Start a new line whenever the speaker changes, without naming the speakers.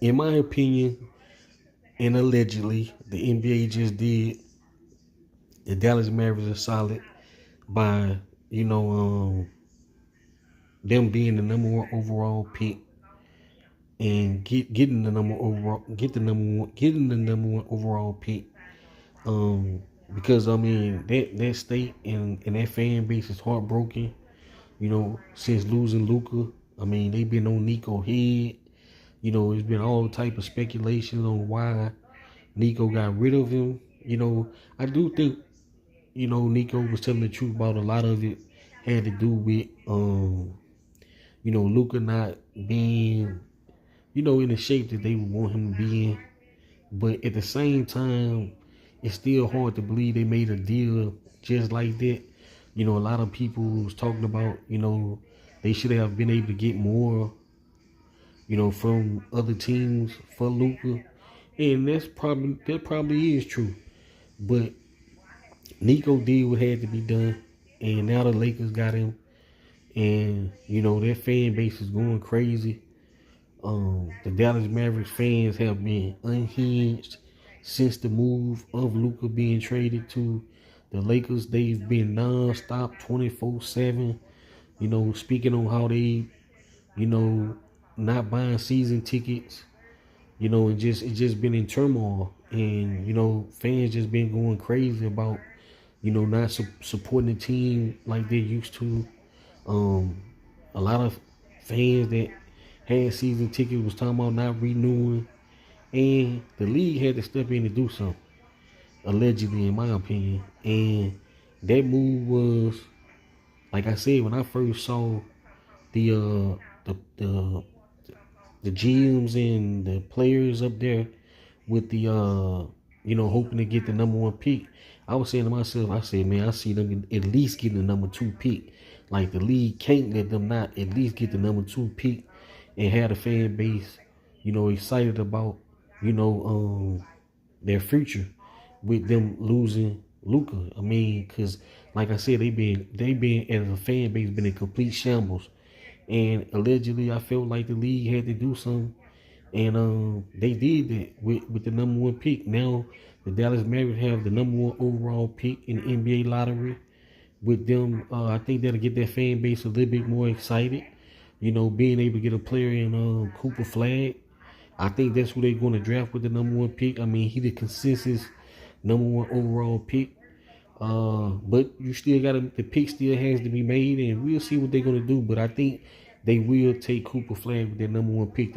in my opinion, and allegedly, the NBA just did the Dallas Mavericks are solid by you know them being the number one overall pick and getting the number one overall pick. Because I mean that state and that fan base is heartbroken. Since losing Luca, I mean they've been on Nico head. It's been all type of speculation on why Nico got rid of him. I do think Nico was telling the truth about a lot of it had to do with Luca not being in the shape that they would want him to be in. But at the same time, it's still hard to believe they made a deal just like that. A lot of people was talking about, they should have been able to get more, from other teams for Luca. And that probably is true. But Nico did what had to be done. And now the Lakers got him. And, their fan base is going crazy. The Dallas Mavericks fans have been unhinged since the move of Luka being traded to the Lakers. They've been non-stop 24/7, speaking on how they, not buying season tickets, and it's just been in turmoil. And, fans just been going crazy about, not supporting the team like they used to. A lot of fans that had season tickets was talking about not renewing, and the league had to step in to do something, allegedly, in my opinion. And that move was, like I said, when I first saw the the GMs and the players up there with the hoping to get the number one pick, I was saying to myself, I said, man, I see them at least getting the number two pick. Like the league can't let them not at least get the number two pick and have the fan base, excited about, their future with them losing Luca. I mean, because like I said, they been as a fan base been in complete shambles, and allegedly I felt like the league had to do something, and they did that with the number one pick. Now the Dallas Mavericks have the number one overall pick in the NBA lottery. With them, I think that'll get their fan base a little bit more excited. Being able to get a player in Cooper Flag. I think that's who they're going to draft with the number one pick. I mean, he the consensus number one overall pick. But you still the pick still has to be made, and we'll see what they're going to do. But I think they will take Cooper Flag with their number one pick.